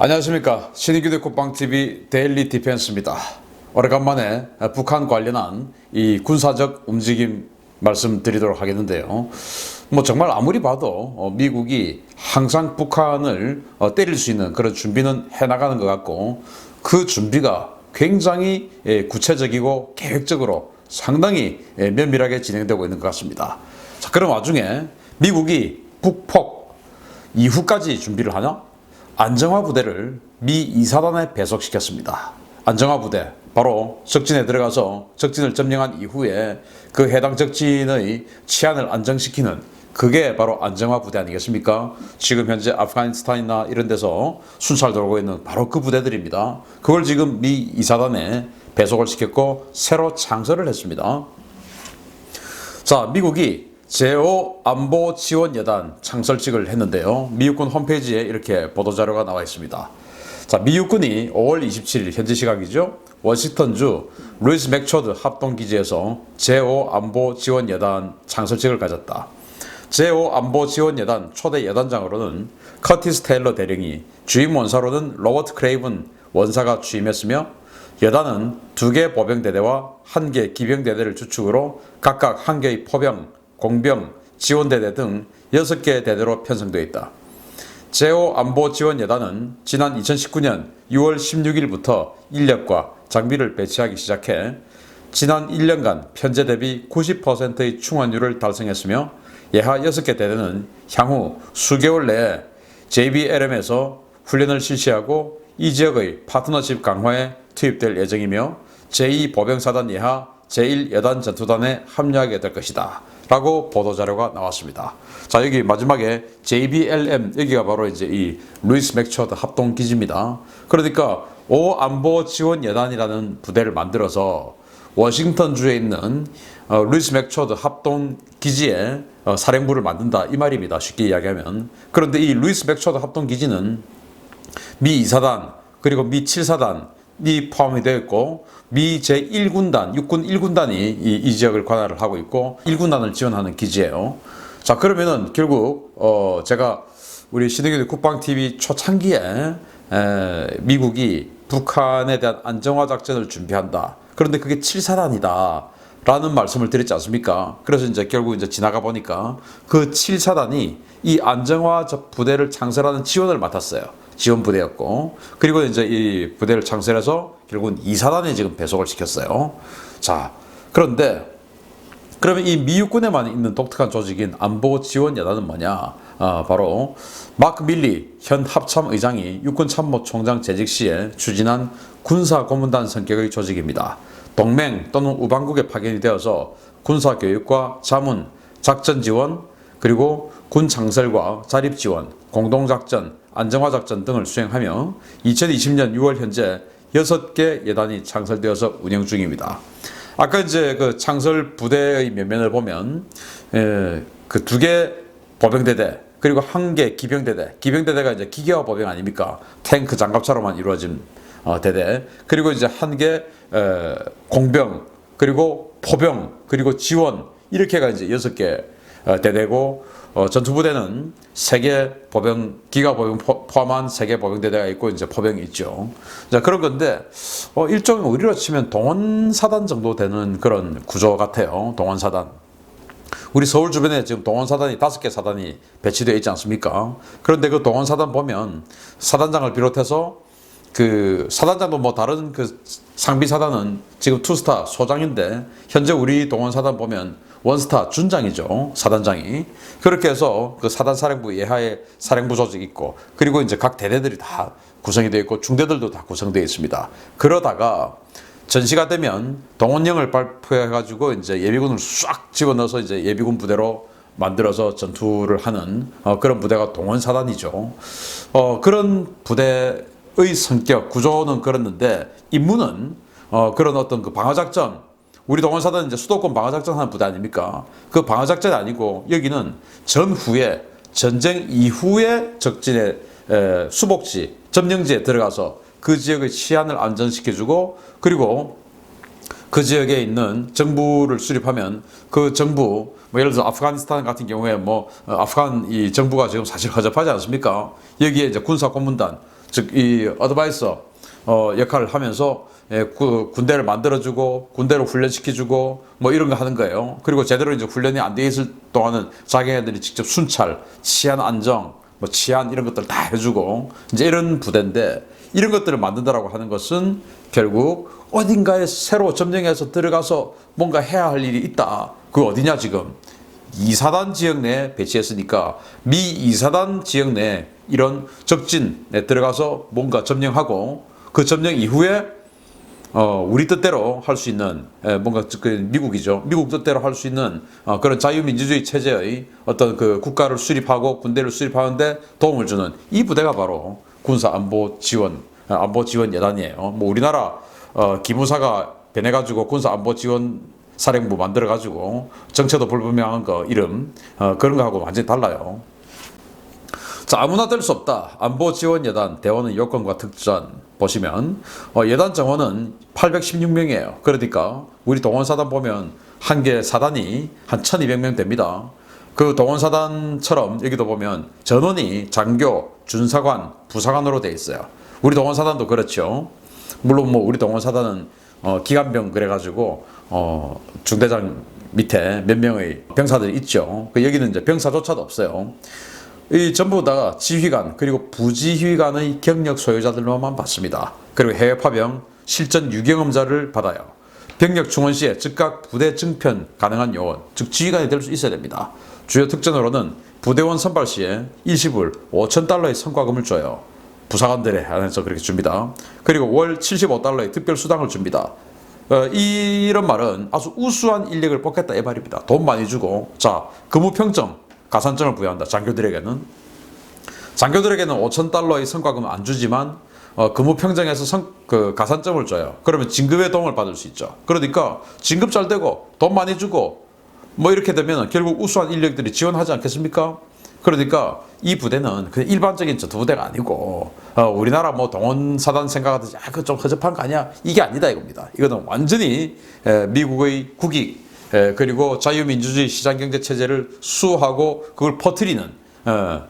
안녕하십니까. 신인규대 국방TV 데일리 디펜스입니다. 오래간만에 북한 관련한 이 군사적 움직임 말씀드리도록 하겠는데요. 정말 아무리 봐도 미국이 항상 북한을 때릴 수 있는 그런 준비는 해나가는 것 같고, 그 준비가 굉장히 구체적이고 계획적으로 상당히 면밀하게 진행되고 있는 것 같습니다. 자, 그런 와중에 미국이 북폭 이후까지 준비를 하냐? 안정화 부대를 미 2사단에 배속시켰습니다. 안정화 부대, 바로 적진에 들어가서 적진을 점령한 이후에 그 해당 적진의 치안을 안정시키는, 그게 바로 안정화 부대 아니겠습니까? 지금 현재 아프가니스탄이나 이런 데서 순찰 돌고 있는 바로 그 부대들입니다. 그걸 지금 미 2사단에 배속을 시켰고 새로 창설을 했습니다. 자, 미국이 제5안보지원여단 창설직을 했는데요. 미육군 홈페이지에 이렇게 보도자료가 나와 있습니다. 자, 미육군이 5월 27일 현지 시각이죠. 워싱턴주 루이스 맥초드 합동기지에서 제5안보지원여단 창설직을 가졌다. 제5안보지원여단 초대 여단장으로는 커티스 테일러 대령이, 주임 원사로는 로버트 크레이븐 원사가 취임했으며, 여단은 2개 보병대대와 1개 기병대대를 주축으로 각각 1개의 포병, 공병, 지원대대 등 6개 대대로 편성되어 있다. 제5안보지원여단은 지난 2019년 6월 16일부터 인력과 장비를 배치하기 시작해 지난 1년간 현재 대비 90%의 충원율을 달성했으며, 예하 6개 대대는 향후 수개월 내에 JBLM에서 훈련을 실시하고 이 지역의 파트너십 강화에 투입될 예정이며, 제2보병사단 예하 제1여단 전투단에 합류하게 될 것이다 라고 보도자료가 나왔습니다. 자, 여기 마지막에 JBLM, 여기가 바로 이제 이 루이스 맥초드 합동기지입니다. 그러니까 5안보지원여단이라는 부대를 만들어서 워싱턴주에 있는 루이스 맥초드 합동기지에 사령부를 만든다, 이 말입니다. 쉽게 이야기하면. 그런데 이 루이스 맥초드 합동기지는 미 2사단 그리고 미 7사단이 포함이 되어 있고, 미 제1군단, 육군 1군단이 이 지역을 관할을 하고 있고 1군단을 지원하는 기지예요. 자, 그러면은 결국 제가 우리 신인규대 국방TV 초창기에 미국이 북한에 대한 안정화 작전을 준비한다. 그런데 그게 7사단이다 라는 말씀을 드렸지 않습니까? 그래서 이제 결국 이제 지나가 보니까 그 7사단이 이 안정화 부대를 창설하는 지원을 맡았어요. 지원 부대였고, 그리고 이제 이 부대를 창설해서 결국은 2사단에 지금 배속을 시켰어요. 자, 그런데 그러면 이 미육군에만 있는 독특한 조직인 안보지원여단은 뭐냐? 바로 마크 밀리 현 합참의장이 육군참모총장 재직 시에 추진한 군사고문단 성격의 조직입니다. 동맹 또는 우방국에 파견이 되어서 군사교육과 자문, 작전지원, 그리고 군 창설과 자립지원, 공동작전, 안정화작전 등을 수행하며 2020년 6월 현재 6개 여단이 창설되어서 운영 중입니다. 아까 이제 그 창설 부대의 면면을 보면 그 2개 보병대대 그리고 1개 기병대대, 기병대대가 이제 기계화 보병 아닙니까? 탱크 장갑차로만 이루어진 대대, 그리고 이제 1개 공병, 그리고 포병, 그리고 지원, 이렇게가 이제 6개 대대고, 전투부대는 3개 보병, 기가 보병 포함한 3개 보병대대가 있고 이제 포병이 있죠. 자, 그런 건데 일종의 우리로 치면 동원사단 정도 되는 그런 구조 같아요. 동원사단. 우리 서울 주변에 지금 동원사단이 5개 사단이 배치되어 있지 않습니까? 그런데 그 동원사단 보면 사단장을 비롯해서 그 사단장도 다른 그 상비사단은 지금 투스타 소장인데, 현재 우리 동원사단 보면 원스타 준장이죠. 사단장이. 그렇게 해서 그 사단 사령부 예하에 사령부 조직이 있고, 그리고 이제 각 대대들이 다 구성이 되어 있고 중대들도 다 구성되어 있습니다. 그러다가 전시가 되면 동원령을 발표해가지고 이제 예비군을 싹 집어넣어서 이제 예비군 부대로 만들어서 전투를 하는 그런 부대가 동원사단이죠. 그런 부대의 성격, 구조는 그렇는데 임무는 그런 어떤 그 방어작전, 우리 동원사단은 이제 수도권 방어작전 하는 부대 아닙니까? 그 방어작전이 아니고 여기는 전후에, 전쟁 이후에 적진의 수복지, 점령지에 들어가서 그 지역의 치안을 안정시켜주고, 그리고 그 지역에 있는 정부를 수립하면 그 정부, 예를 들어서 아프가니스탄 같은 경우에 아프간 이 정부가 지금 사실 허접하지 않습니까? 여기에 이제 군사 고문단, 즉 이 어드바이서 역할을 하면서 군대를 만들어주고 군대로 훈련시켜주고 뭐 이런 거 하는 거예요. 그리고 제대로 이제 훈련이 안 돼 있을 동안은 자기네들이 직접 순찰, 치안 안정, 뭐 치안 이런 것들 다 해주고 이제 이런 부대인데 이런 것들을 만든다라고 하는 것은 결국 어딘가에 새로 점령해서 들어가서 뭔가 해야 할 일이 있다. 그 어디냐 지금 2사단 지역 내에 배치했으니까 미 2사단 지역 내에 이런 적진에 들어가서 뭔가 점령하고 그 점령 이후에 우리 뜻대로 할 수 있는 뭔가 미국이죠. 미국 뜻대로 할 수 있는 그런 자유민주주의 체제의 어떤 그 국가를 수립하고 군대를 수립하는데 도움을 주는 이 부대가 바로 군사안보지원 여단이에요. 뭐 우리나라 기무사가 변해가지고 군사안보지원 사령부 만들어가지고 정체도 불분명한 거 이름 그런 거하고 완전히 달라요. 자, 아무나 될 수 없다. 안보지원여단 대원의 요건과 특전 보시면 여단 정원은 816명이에요. 그러니까 우리 동원사단 보면 한 개 사단이 한 1200명 됩니다. 그 동원사단처럼 여기도 보면 전원이 장교, 준사관, 부사관으로 돼 있어요. 우리 동원사단도 그렇죠. 물론 뭐 우리 동원사단은 기관병 그래가지고 중대장 밑에 몇 명의 병사들이 있죠. 여기는 이제 병사조차도 없어요. 이 전부 다 지휘관 그리고 부지휘관의 경력 소유자들로만 받습니다. 그리고 해외 파병, 실전 유경험자를 받아요. 병력 충원 시에 즉각 부대 증편 가능한 요원, 즉 지휘관이 될 수 있어야 됩니다. 주요 특전으로는 부대원 선발 시에 일시불 5,000달러의 성과금을 줘요. 부사관들에 한해서 그렇게 줍니다. 그리고 월 75달러의 특별 수당을 줍니다. 이런 말은 아주 우수한 인력을 뽑겠다 이 말입니다. 돈 많이 주고 자 근무평점 가산점을 부여한다. 장교들에게는 5,000달러의 성과금은 안 주지만 근무평정에서 그 가산점을 줘요. 그러면 진급에 도움을 받을 수 있죠. 그러니까 진급 잘 되고 돈 많이 주고 뭐 이렇게 되면 결국 우수한 인력들이 지원하지 않겠습니까? 그러니까 이 부대는 그냥 일반적인 전투부대가 아니고 우리나라 뭐 동원사단 생각하듯이 그거 좀 허접한 거 아니야? 이게 아니다 이겁니다. 이거는 완전히 미국의 국익 그리고 자유민주주의 시장경제 체제를 수호하고 그걸 퍼뜨리는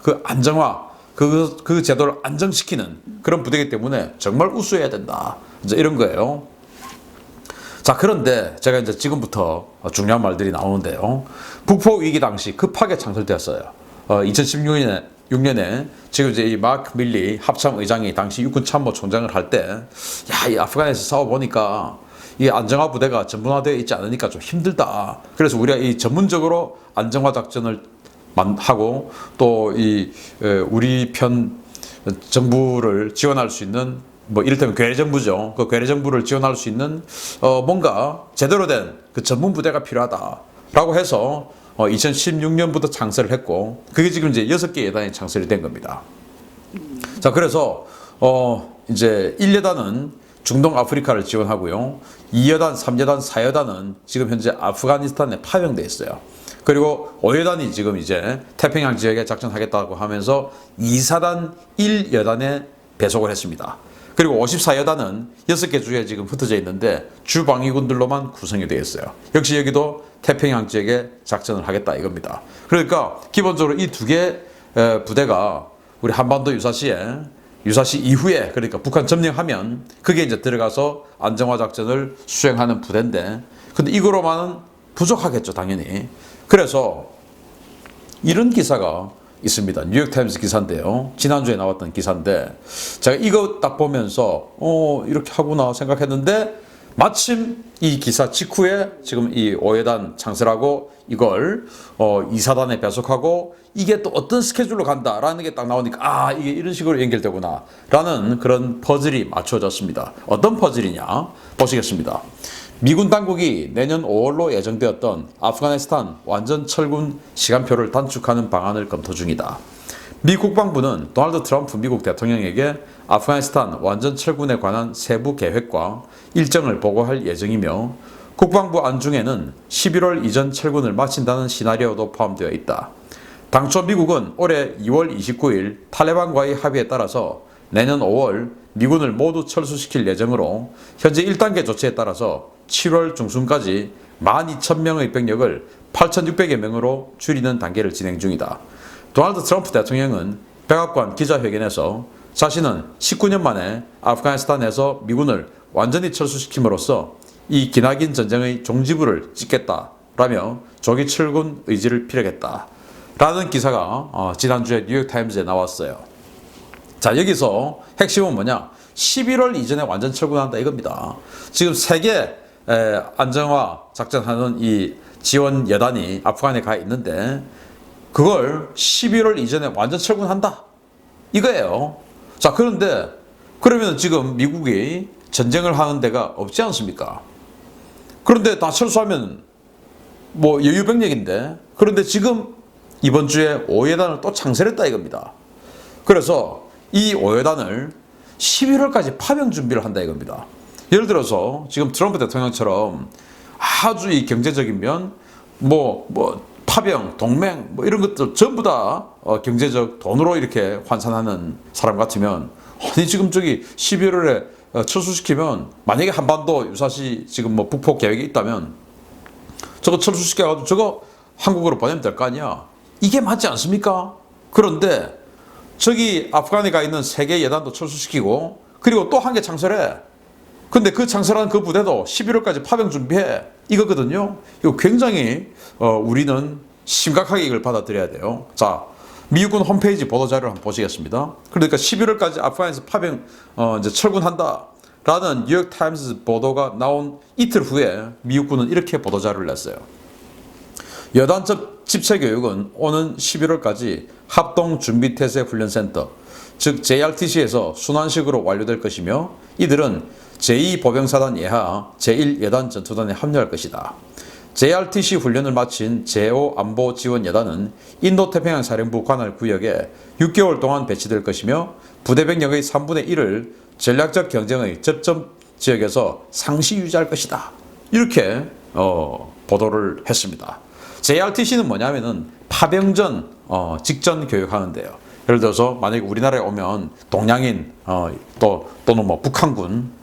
그 안정화 그 제도를 안정시키는 그런 부대이기 때문에 정말 우수해야 된다. 이제 이런 거예요. 자, 그런데 제가 이제 지금부터 중요한 말들이 나오는데요. 북포 위기 당시 급하게 창설되었어요. 2016년에 지금 이제 이 마크 밀리 합참 의장이 당시 육군 참모 총장을 할 때 이 아프간에서 싸워 보니까 이 안정화 부대가 전문화되어 있지 않으니까 좀 힘들다. 그래서 우리가 이 전문적으로 안정화 작전을 하고 또 이 우리 편 정부를 지원할 수 있는 뭐 이를테면 괴뢰정부죠. 그 괴뢰정부를 지원할 수 있는 뭔가 제대로 된 그 전문 부대가 필요하다라고 해서 2016년부터 창설을 했고 그게 지금 이제 6개 여단이 창설이 된 겁니다. 자, 그래서 이제 1여단은 중동 아프리카를 지원하고요. 2여단, 3여단, 4여단은 지금 현재 아프가니스탄에 파병돼 있어요. 그리고 5여단이 지금 이제 태평양 지역에 작전하겠다고 하면서 2사단 1여단에 배속을 했습니다. 그리고 54여단은 6개 주에 지금 흩어져 있는데 주방위군들로만 구성이 되어 있어요. 역시 여기도 태평양 지역에 작전을 하겠다 이겁니다. 그러니까 기본적으로 이 두 개 부대가 우리 한반도 유사시 이후에 그러니까 북한 점령하면 그게 이제 들어가서 안정화 작전을 수행하는 부대인데 근데 이거로만은 부족하겠죠 당연히. 그래서 이런 기사가 있습니다. 뉴욕타임스 기사인데요. 지난주에 나왔던 기사인데 제가 이거 딱 보면서 이렇게 하구나 생각했는데 마침 이 기사 직후에 지금 이 5여단 창설하고 이걸 2사단에 배속하고 이게 또 어떤 스케줄로 간다라는 게 딱 나오니까 이게 이런 식으로 연결되구나 라는 그런 퍼즐이 맞춰졌습니다. 어떤 퍼즐이냐 보시겠습니다. 미군 당국이 내년 5월로 예정되었던 아프가니스탄 완전 철군 시간표를 단축하는 방안을 검토 중이다. 미 국방부는 도널드 트럼프 미국 대통령에게 아프가니스탄 완전 철군에 관한 세부 계획과 일정을 보고할 예정이며 국방부 안중에는 11월 이전 철군을 마친다는 시나리오도 포함되어 있다. 당초 미국은 올해 2월 29일 탈레반과의 합의에 따라서 내년 5월 미군을 모두 철수시킬 예정으로 현재 1단계 조치에 따라서 7월 중순까지 12,000명의 병력을 8,600여 명으로 줄이는 단계를 진행 중이다. 도널드 트럼프 대통령은 백악관 기자회견에서 자신은 19년 만에 아프가니스탄에서 미군을 완전히 철수시킴으로써 이 기나긴 전쟁의 종지부를 찍겠다라며 조기 철군 의지를 피력했다라는 기사가 지난주에 뉴욕타임즈에 나왔어요. 자, 여기서 핵심은 뭐냐? 11월 이전에 완전 철군한다 이겁니다. 지금 세계 안정화 작전하는 이 지원 여단이 아프간에 가 있는데 그걸 11월 이전에 완전 철군한다 이거예요. 자, 그런데 그러면 지금 미국이 전쟁을 하는 데가 없지 않습니까? 그런데 다 철수하면 뭐 여유병력인데, 그런데 지금 이번 주에 5여단을 또 창설했다 이겁니다. 그래서 이 5여단을 11월까지 파병 준비를 한다 이겁니다. 예를 들어서 지금 트럼프 대통령처럼 아주 이 경제적인 면, 파병, 동맹, 이런 것들 전부 다 경제적 돈으로 이렇게 환산하는 사람 같으면, 아니 지금 저기 11월에 철수시키면, 만약에 한반도 유사시 지금 북폭 계획이 있다면 저거 철수시켜가지고 저거 한국으로 보내면 될 거 아니야. 이게 맞지 않습니까? 그런데 저기 아프간에 가 있는 세계 예단도 철수시키고, 그리고 또 한 개 창설해. 근데 그 창설한 그 부대도 11월까지 파병 준비해. 이거거든요. 이거 굉장히 우리는 심각하게 이걸 받아들여야 돼요. 자, 미국군 홈페이지 보도자료를 한번 보시겠습니다. 그러니까 11월까지 아프간에서 파병 이제 철군한다라는 뉴욕타임스 보도가 나온 이틀 후에 미국군은 이렇게 보도자료를 냈어요. 여단적 집체교육은 오는 11월까지 합동준비태세훈련센터, 즉 JRTC에서 순환식으로 완료될 것이며, 이들은 제2보병사단 예하 제1예단 전투단에 합류할 것이다. JRTC 훈련을 마친 제5안보지원여단은 인도태평양 사령부 관할 구역에 6개월 동안 배치될 것이며, 부대병력의 3분의 1을 전략적 경쟁의 접점 지역에서 상시 유지할 것이다. 이렇게 보도를 했습니다. JRTC는 뭐냐면은 파병전 직전 교육하는데요. 예를 들어서 만약에 우리나라에 오면 동양인 또는 북한군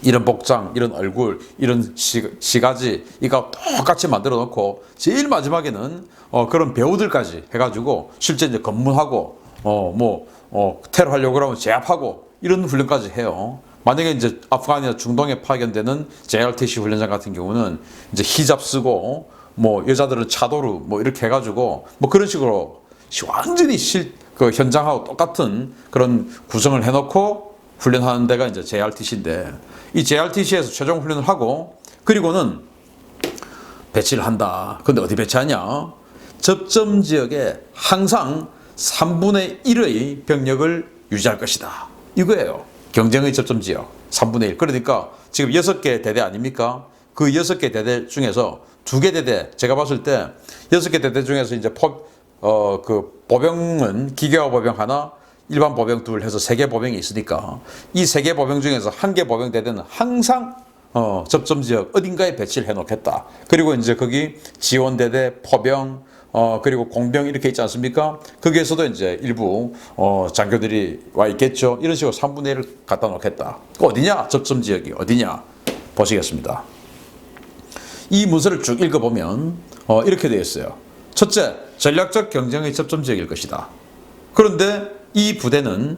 이런 복장, 이런 얼굴, 이런 시가지 이거 똑같이 만들어 놓고 제일 마지막에는 그런 배우들까지 해가지고 실제 이제 검문하고 테러 하려고 그러면 제압하고 이런 훈련까지 해요. 만약에 이제 아프간이나 중동에 파견되는 JRTC 훈련장 같은 경우는 이제 히잡 쓰고 여자들은 차도르 이렇게 해가지고 그런 식으로 완전히 그 현장하고 똑같은 그런 구성을 해놓고 훈련하는 데가 이제 JRTC인데, 이 JRTC에서 최종 훈련을 하고 그리고는 배치를 한다. 근데 어디 배치하냐? 접점 지역에 항상 3분의 1의 병력을 유지할 것이다. 이거예요. 경쟁의 접점 지역 3분의 1. 그러니까 지금 6개 대대 아닙니까? 그 6개 대대 중에서 2개 대대, 제가 봤을 때 6개 대대 중에서 이제 그 보병은 기계화 보병 하나, 일반 보병 둘 해서 3개 보병이 있으니까 이 3개 보병 중에서 1개 보병 대대는 항상 접점 지역 어딘가에 배치를 해 놓겠다. 그리고 이제 거기 지원 대대, 포병, 그리고 공병 이렇게 있지 않습니까? 거기에서도 이제 일부 장교들이 와 있겠죠. 이런 식으로 3분의 1을 갖다 놓겠다. 어디냐? 접점 지역이 어디냐? 보시겠습니다. 이 문서를 쭉 읽어보면 이렇게 되어 있어요. 첫째, 전략적 경쟁의 접점 지역일 것이다. 그런데 이 부대는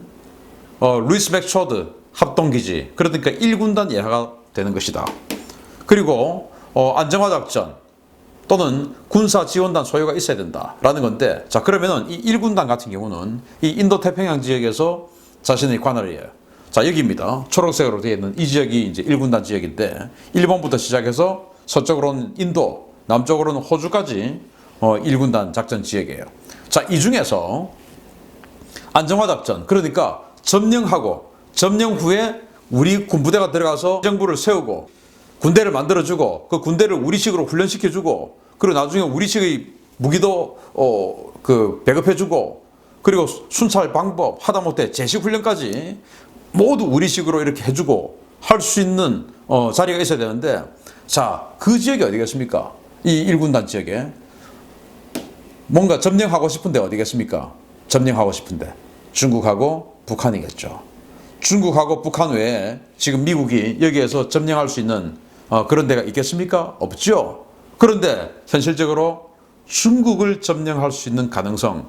루이스 맥초드 합동기지, 그러니까 1군단 예하가 되는 것이다. 그리고 안정화작전 또는 군사지원단 소요가 있어야 된다라는 건데, 자, 그러면은 이 1군단 같은 경우는 이 인도태평양 지역에서 자신의 관할을 해요. 자, 여기입니다. 초록색으로 되어 있는 이 지역이 이제 1군단 지역인데, 일본부터 시작해서 서쪽으로는 인도, 남쪽으로는 호주까지 1군단 작전 지역이에요. 자, 이 중에서 안정화작전, 그러니까 점령하고 점령 후에 우리 군부대가 들어가서 정부를 세우고 군대를 만들어주고 그 군대를 우리식으로 훈련시켜주고, 그리고 나중에 우리식의 무기도 배급해주고, 그리고 순찰 방법 하다못해 제식훈련까지 모두 우리식으로 이렇게 해주고 할 수 있는 자리가 있어야 되는데, 자, 그 지역이 어디겠습니까? 이 1군단 지역에 뭔가 점령하고 싶은데 어디겠습니까? 점령하고 싶은데 중국하고 북한이겠죠. 중국하고 북한 외에 지금 미국이 여기에서 점령할 수 있는 그런 데가 있겠습니까? 없죠. 그런데 현실적으로 중국을 점령할 수 있는 가능성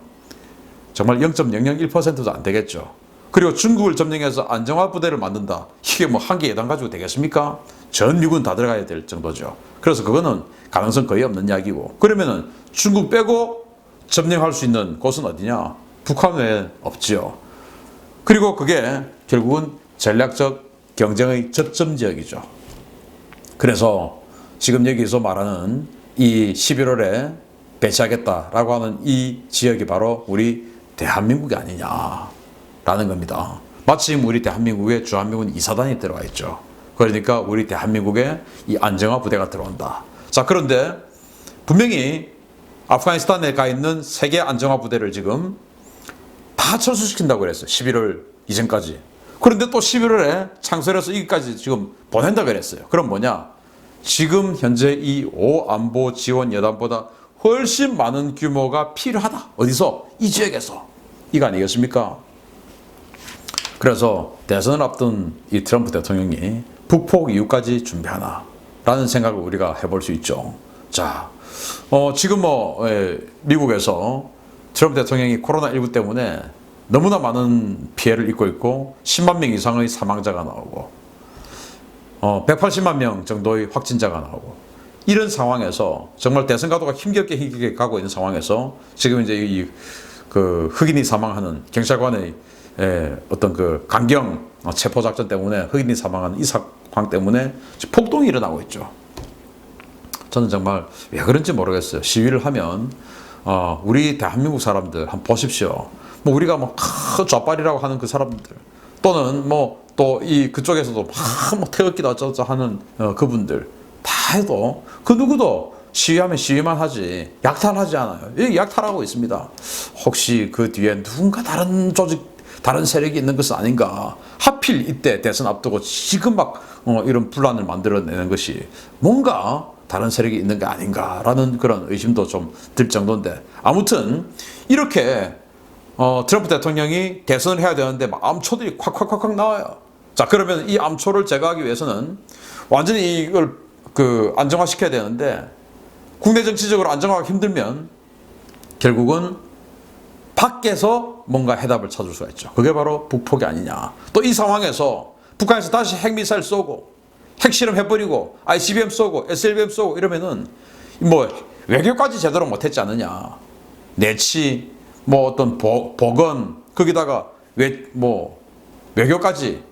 정말 0.001%도 안 되겠죠. 그리고 중국을 점령해서 안정화 부대를 만든다. 이게 뭐 한 개 예단 가지고 되겠습니까? 전 미군 다 들어가야 될 정도죠. 그래서 그거는 가능성 거의 없는 이야기고, 그러면은 중국 빼고 점령할 수 있는 곳은 어디냐? 북한 외에 없지요. 그리고 그게 결국은 전략적 경쟁의 접점 지역이죠. 그래서 지금 여기서 말하는 이 11월에 배치하겠다라고 하는 이 지역이 바로 우리 대한민국이 아니냐라는 겁니다. 마침 우리 대한민국에 주한미군 2사단이 들어와 있죠. 그러니까 우리 대한민국에 이 안정화 부대가 들어온다. 자, 그런데 분명히 아프가니스탄에 가 있는 세계 안정화 부대를 지금 다 철수시킨다고 그랬어요. 11월 이전까지. 그런데 또 11월에 창설해서 여기까지 지금 보낸다 그랬어요. 그럼 뭐냐? 지금 현재 이 5안보 지원 여단보다 훨씬 많은 규모가 필요하다. 어디서? 이 지역에서. 이거 아니겠습니까? 그래서 대선을 앞둔 이 트럼프 대통령이 북폭 이후까지 준비하나 라는 생각을 우리가 해볼 수 있죠. 자, 지금 미국에서 트럼프 대통령이 코로나19 때문에 너무나 많은 피해를 입고 있고 10만 명 이상의 사망자가 나오고 180만 명 정도의 확진자가 나오고, 이런 상황에서 정말 대선 가도가 힘겹게 가고 있는 상황에서 지금 이제 그 흑인이 사망하는 경찰관의 어떤 그 강경 체포 작전 때문에 흑인이 사망하는 이 사건 때문에 폭동이 일어나고 있죠. 저는 정말 왜 그런지 모르겠어요. 시위를 하면 우리 대한민국 사람들 한번 보십시오. 뭐 우리가 뭐 좌빨이라고 하는 그 사람들, 또는 뭐 또 이 그쪽에서도 막 태극기다 어쩌고 하는 그분들 다 해도 그 누구도 시위하면 시위만 하지 약탈하지 않아요. 이 약탈하고 있습니다. 혹시 그 뒤에 누군가 다른 조직, 다른 세력이 있는 것은 아닌가? 하필 이때 대선 앞두고 지금 막 이런 분란을 만들어내는 것이 뭔가 다른 세력이 있는 게 아닌가라는 그런 의심도 좀 들 정도인데, 아무튼 이렇게 트럼프 대통령이 대선을 해야 되는데 막 암초들이 콱콱콱콱 나와요. 자, 그러면 이 암초를 제거하기 위해서는 완전히 이걸 안정화시켜야 되는데, 국내 정치적으로 안정화가 힘들면 결국은 밖에서 뭔가 해답을 찾을 수가 있죠. 그게 바로 북폭이 아니냐. 또 이 상황에서 북한에서 다시 핵미사일 쏘고 핵실험 해버리고 ICBM 쏘고 SLBM 쏘고 이러면은 뭐 외교까지 제대로 못했지 않느냐. 내치 뭐 어떤 보건 거기다가 외교까지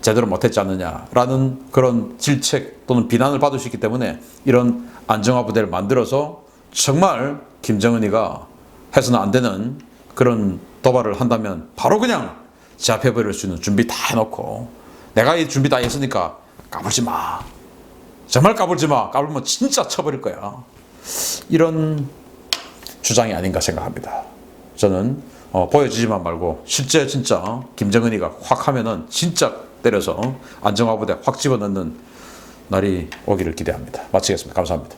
제대로 못했지 않느냐라는 그런 질책 또는 비난을 받을 수 있기 때문에 이런 안정화 부대를 만들어서 정말 김정은이가 해서는 안 되는 그런 도발을 한다면 바로 그냥 제압해버릴 수 있는 준비 다 해놓고, 내가 이 준비 다 했으니까 까불지 마. 정말 까불지 마. 까불면 진짜 쳐버릴 거야. 이런 주장이 아닌가 생각합니다. 저는 보여지지만 말고 실제 진짜 김정은이가 확 하면은 진짜 때려서 안정화 부대 확 집어넣는 날이 오기를 기대합니다. 마치겠습니다. 감사합니다.